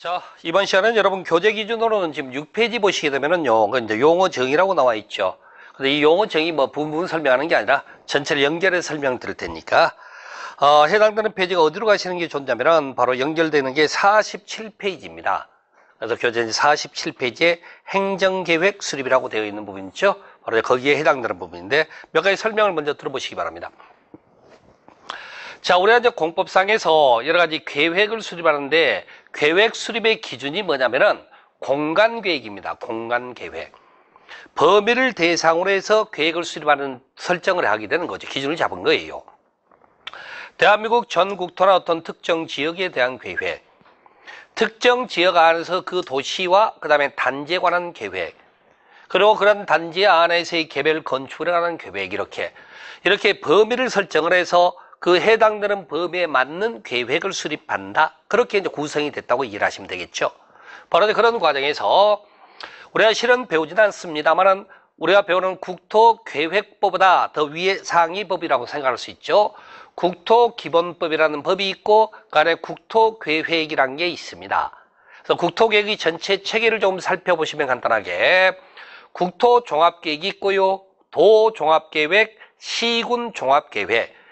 자, 이번 시간은 여러분 교재 기준으로는 지금 6페이지 보시게 되면은요, 그 이제 용어 정의라고 나와 있죠. 근데 이 용어 정의 뭐 부분 설명하는 게 아니라 전체를 연결해서 설명 드릴 테니까, 해당되는 페이지가 어디로 가시는 게 좋냐면은 바로 연결되는 게 47페이지입니다. 그래서 교재 47페이지에 행정계획 수립이라고 되어 있는 부분 있죠. 바로 거기에 해당되는 부분인데 몇 가지 설명을 먼저 들어보시기 바랍니다. 자, 우리가 이제 공법상에서 여러 가지 계획을 수립하는데 계획 수립의 기준이 뭐냐면은 공간계획입니다. 공간계획. 범위를 대상으로 해서 계획을 수립하는 설정을 하게 되는 거죠. 기준을 잡은 거예요. 대한민국 전 국토나 어떤 특정 지역에 대한 계획. 특정 지역 안에서 그 도시와 그 다음에 단지에 관한 계획. 그리고 그런 단지 안에서의 개별 건축에 관한 계획. 이렇게 범위를 설정을 해서 그 해당되는 범위에 맞는 계획을 수립한다. 그렇게 이제 구성이 됐다고 이해를 하시면 되겠죠. 바로 그런 과정에서 우리가 실은 배우지는 않습니다만은 우리가 배우는 국토계획법보다 더 위의 상위법이라고 생각할 수 있죠. 국토기본법이라는 법이 있고 그 안에 국토계획이라는 게 있습니다. 그래서 국토계획의 전체 체계를 좀 살펴보시면 간단하게 국토종합계획이 있고요. 도종합계획, 시군종합계획.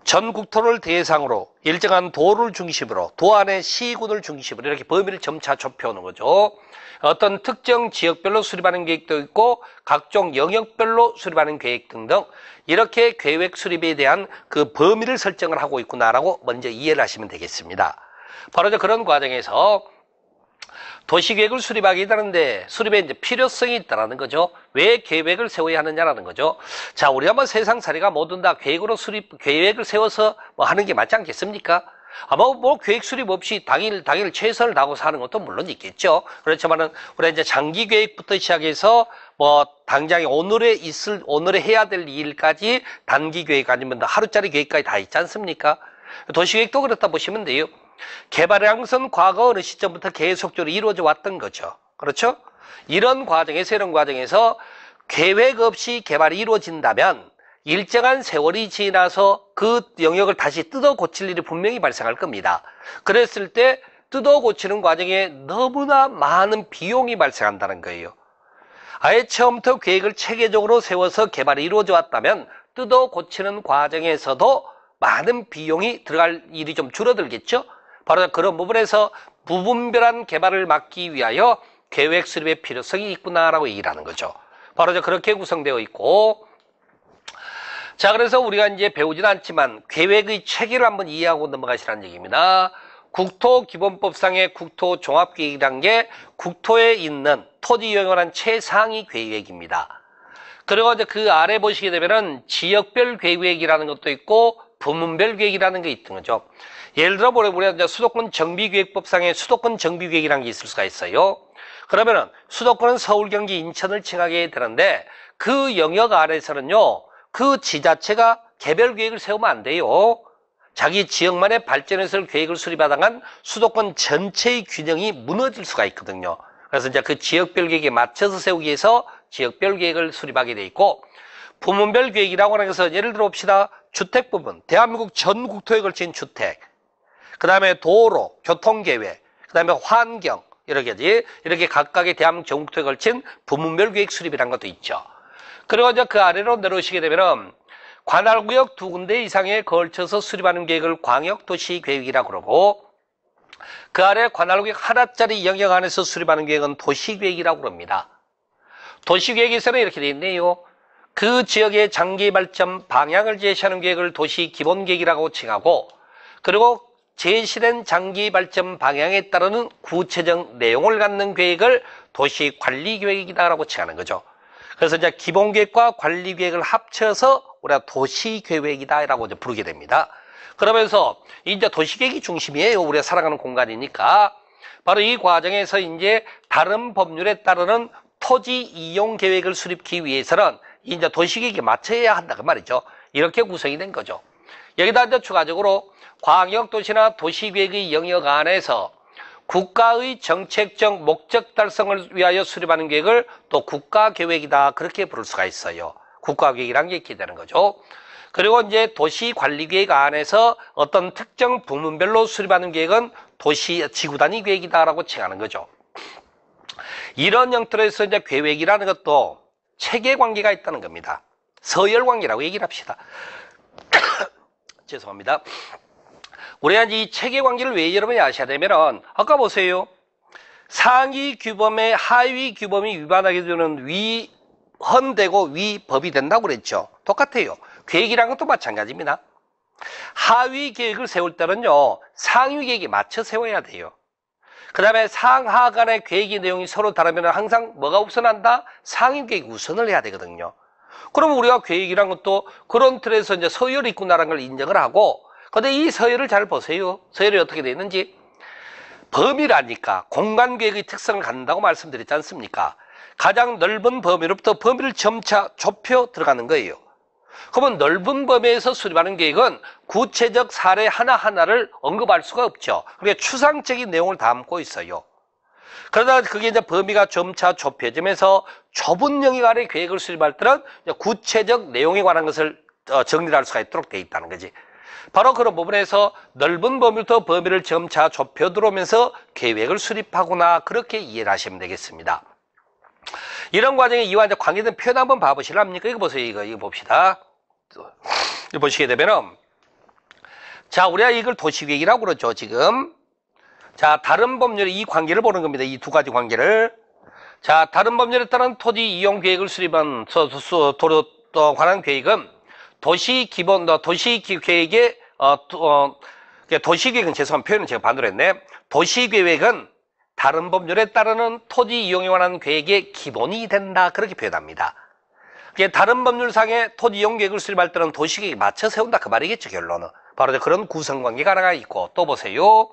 전 국토를 대상으로 일정한 도를 중심으로 도 안에 시군을 중심으로 이렇게 범위를 점차 좁혀오는 거죠. 어떤 특정 지역별로 수립하는 계획도 있고 각종 영역별로 수립하는 계획 등등 이렇게 계획 수립에 대한 그 범위를 설정을 하고 있구나라고 먼저 이해를 하시면 되겠습니다. 바로 그런 과정에서 도시계획을 수립하게 되는데 수립에 이제 필요성이 있다는 거죠. 왜 계획을 세워야 하느냐라는 거죠. 자, 우리가 뭐 세상살이가 모두 다 계획을 세워서 뭐 하는 게 맞지 않겠습니까? 아마 뭐 계획 수립 없이 당일 최선을 다하고 사는 것도 물론 있겠죠. 그렇지만은 우리가 이제 장기 계획부터 시작해서 뭐 당장에 오늘에 해야 될 일까지 단기 계획 아니면 하루짜리 계획까지 다 있지 않습니까? 도시계획도 그렇다 보시면 돼요. 개발의 항선 과거 어느 시점부터 계속적으로 이루어져 왔던 거죠. 그렇죠? 이런 과정에서 계획 없이 개발이 이루어진다면 일정한 세월이 지나서 그 영역을 다시 뜯어 고칠 일이 분명히 발생할 겁니다. 그랬을 때 뜯어 고치는 과정에 너무나 많은 비용이 발생한다는 거예요. 아예 처음부터 계획을 체계적으로 세워서 개발이 이루어져 왔다면 뜯어 고치는 과정에서도 많은 비용이 들어갈 일이 좀 줄어들겠죠? 바로 그런 부분에서 부분별한 개발을 막기 위하여 계획 수립의 필요성이 있구나라고 얘기를 하는 거죠. 바로 그렇게 구성되어 있고, 자, 그래서 우리가 이제 배우지는 않지만 계획의 체계를 한번 이해하고 넘어가시라는 얘기입니다. 국토기본법상의 국토종합계획이란 게 국토에 있는 토지 영역을 최상위 계획입니다. 그리고 이제 그 아래 보시게 되면은 지역별 계획이라는 것도 있고 부문별 계획이라는 게 있던 거죠. 예를 들어 우리가 이제 수도권 정비계획법상의 수도권 정비계획이라는 게 있을 수가 있어요. 그러면은 수도권은 서울, 경기, 인천을 칭하게 되는데 그 영역 안에서는요, 그 지자체가 개별 계획을 세우면 안 돼요. 자기 지역만의 발전에서 계획을 수립하다간 수도권 전체의 균형이 무너질 수가 있거든요. 그래서 이제 그 지역별 계획에 맞춰서 세우기 위해서 지역별 계획을 수립하게 돼 있고, 부문별 계획이라고 하는 것은 예를 들어 봅시다. 주택 부분, 대한민국 전 국토에 걸친 주택, 그 다음에 도로, 교통계획, 그 다음에 환경, 이렇게 각각의 대한민국 전 국토에 걸친 부문별 계획 수립이라는 것도 있죠. 그리고 이제 그 아래로 내려오시게 되면은 관할구역 2군데 이상에 걸쳐서 수립하는 계획을 광역도시계획이라고 그러고, 그 아래 관할구역 하나짜리 영역 안에서 수립하는 계획은 도시계획이라고 그럽니다. 도시계획에서는 이렇게 되어 있네요. 그 지역의 장기 발전 방향을 제시하는 계획을 도시기본계획이라고 칭하고, 그리고 제시된 장기 발전 방향에 따르는 구체적 내용을 갖는 계획을 도시관리계획이다라고 칭하는 거죠. 그래서 이제 기본계획과 관리계획을 합쳐서 우리가 도시계획이다라고 이제 부르게 됩니다. 그러면서 이제 도시계획이 중심이에요. 우리가 살아가는 공간이니까. 바로 이 과정에서 이제 다른 법률에 따르는 토지 이용 계획을 수립하기 위해서는 이제 도시계획에 맞춰야 한다 그 말이죠. 이렇게 구성이 된 거죠. 여기다 이제 추가적으로 광역도시나 도시계획의 영역 안에서 국가의 정책적 목적 달성을 위하여 수립하는 계획을 또 국가계획이다 그렇게 부를 수가 있어요. 국가계획이라는 게 있게 되는 거죠. 그리고 이제 도시관리계획 안에서 어떤 특정 부문별로 수립하는 계획은 도시 지구 단위 계획이다라고 칭하는 거죠. 이런 형태로서 이제 계획이라는 것도 체계 관계가 있다는 겁니다. 서열 관계라고 얘기를 합시다. 죄송합니다. 우리가 이 체계 관계를 왜 여러분이 아셔야 되면은 아까 보세요. 상위 규범에 하위 규범이 위반하게 되는 위헌되고 위법이 된다고 그랬죠. 똑같아요. 계획이란 것도 마찬가지입니다. 하위 계획을 세울 때는요, 상위 계획에 맞춰 세워야 돼요. 그 다음에 상하 간의 계획의 내용이 서로 다르면 항상 뭐가 우선한다? 상위 계획이 우선을 해야 되거든요. 그러면 우리가 계획이란 것도 그런 틀에서 이제 서열이 있구나라는 걸 인정을 하고, 근데 이 서열을 잘 보세요. 서열이 어떻게 되어 있는지. 범위라니까 공간 계획의 특성을 갖는다고 말씀드렸지 않습니까? 가장 넓은 범위로부터 범위를 점차 좁혀 들어가는 거예요. 그러면 넓은 범위에서 수립하는 계획은 구체적 사례 하나하나를 언급할 수가 없죠. 그러니까 추상적인 내용을 담고 있어요. 그러다 그게 이제 범위가 점차 좁혀지면서 좁은 영역 아래 계획을 수립할 때는 구체적 내용에 관한 것을 정리할 수가 있도록 되어 있다는 거지. 바로 그런 부분에서 넓은 범위부터 범위를 점차 좁혀 들어오면서 계획을 수립하거나 그렇게 이해를 하시면 되겠습니다. 이런 과정에 이와 이제 관계된 표현 한번 봐보실랍니까? 이거 보세요. 이거 봅시다. 이거 보시게 되면은, 자, 우리가 이걸 도시계획이라고 그러죠, 지금. 자, 다른 법률의 이 관계를 보는 겁니다. 이 두 가지 관계를. 자, 다른 법률에 따른 토지 이용 계획을 수립한 도로 관한 계획은 도시계획의 도시계획은 죄송한 표현은 제가 반대로 했네. 도시계획은 다른 법률에 따르는 토지 이용에 관한 계획의 기본이 된다. 그렇게 표현합니다. 다른 법률상의 토지 이용 계획을 수립할 때는 도시계획에 맞춰 세운다. 그 말이겠죠, 결론은. 바로 그런 구성관계가 하나가 있고, 또 보세요.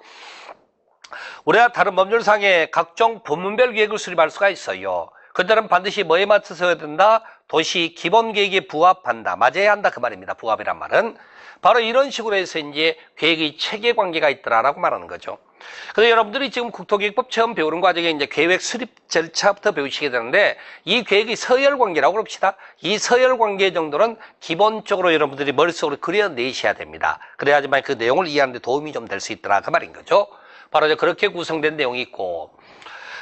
우리가 다른 법률상의 각종 부문별 계획을 수립할 수가 있어요. 그들은 반드시 뭐에 맞춰서 해야 된다? 도시 기본 계획에 부합한다. 맞아야 한다. 그 말입니다. 부합이란 말은. 바로 이런 식으로 해서 이제 계획의 체계 관계가 있더라라고 말하는 거죠. 그래서 여러분들이 지금 국토계획법 처음 배우는 과정에 이제 계획 수립 절차부터 배우시게 되는데 이 계획의 서열 관계라고 그럽시다. 이 서열 관계 정도는 기본적으로 여러분들이 머릿속으로 그려내셔야 됩니다. 그래야지만 그 내용을 이해하는 데 도움이 좀 될 수 있더라. 그 말인 거죠. 바로 이제 그렇게 구성된 내용이 있고.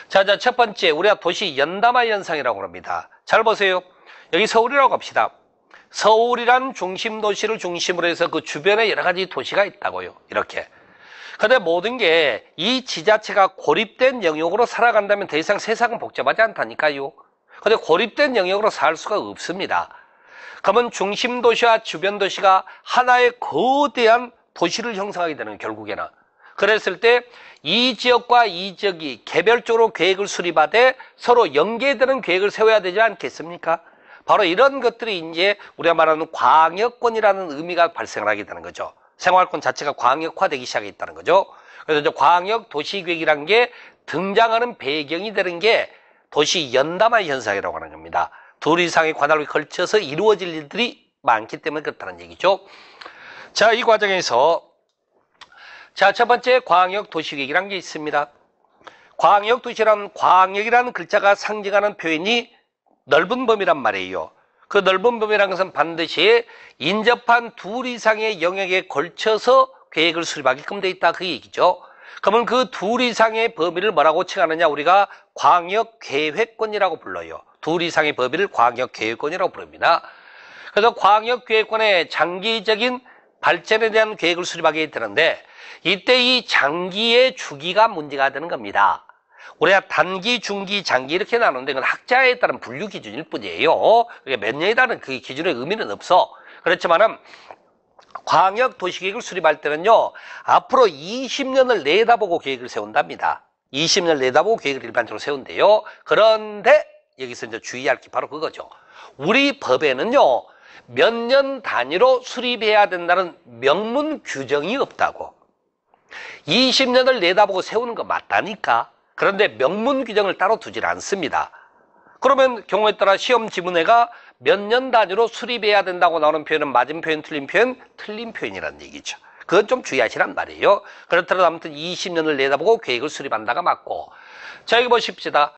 자, 첫 번째, 우리가 도시 연담화 현상이라고 합니다. 잘 보세요. 여기 서울이라고 합시다. 서울이란 중심 도시를 중심으로 해서 그 주변에 여러 가지 도시가 있다고요. 이렇게. 근데 모든 게 이 지자체가 고립된 영역으로 살아간다면 더 이상 세상은 복잡하지 않다니까요. 근데 고립된 영역으로 살 수가 없습니다. 그러면 중심 도시와 주변 도시가 하나의 거대한 도시를 형성하게 되는 결국에는. 그랬을 때 이 지역과 이 지역이 개별적으로 계획을 수립하되 서로 연계되는 계획을 세워야 되지 않겠습니까? 바로 이런 것들이 이제 우리가 말하는 광역권이라는 의미가 발생을 하게 되는 거죠. 생활권 자체가 광역화되기 시작했다는 거죠. 그래서 이제 광역 도시계획이라는 게 등장하는 배경이 되는 게 도시 연담화 현상이라고 하는 겁니다. 둘 이상의 관할에 걸쳐서 이루어질 일들이 많기 때문에 그렇다는 얘기죠. 자, 이 과정에서 자, 첫 번째 광역 도시계획이라는 게 있습니다. 광역 도시란 광역이라는 글자가 상징하는 표현이 넓은 범위란 말이에요. 그 넓은 범위라는 것은 반드시 인접한 둘 이상의 영역에 걸쳐서 계획을 수립하게끔 돼 있다. 그 얘기죠. 그러면 그 둘 이상의 범위를 뭐라고 칭하느냐? 우리가 광역계획권이라고 불러요. 둘 이상의 범위를 광역계획권이라고 부릅니다. 그래서 광역계획권의 장기적인 발전에 대한 계획을 수립하게 되는데 이때 이 장기의 주기가 문제가 되는 겁니다. 우리가 단기, 중기, 장기 이렇게 나누는데 그건 학자에 따른 분류 기준일 뿐이에요. 몇 년에 따른 그 기준의 의미는 없어. 그렇지만은 광역 도시계획을 수립할 때는요, 앞으로 20년을 내다보고 계획을 세운답니다. 20년을 내다보고 계획을 일반적으로 세운대요. 그런데 여기서 이제 주의할 게 바로 그거죠. 우리 법에는요, 몇 년 단위로 수립해야 된다는 명문 규정이 없다고. 20년을 내다보고 세우는 거 맞다니까. 그런데 명문 규정을 따로 두질 않습니다. 그러면 경우에 따라 시험 지문에가 몇 년 단위로 수립해야 된다고 나오는 표현은 맞은 표현, 틀린 표현이라는 얘기죠. 그건 좀 주의하시란 말이에요. 그렇더라도 아무튼 20년을 내다보고 계획을 수립한다가 맞고. 자, 여기 보십시다.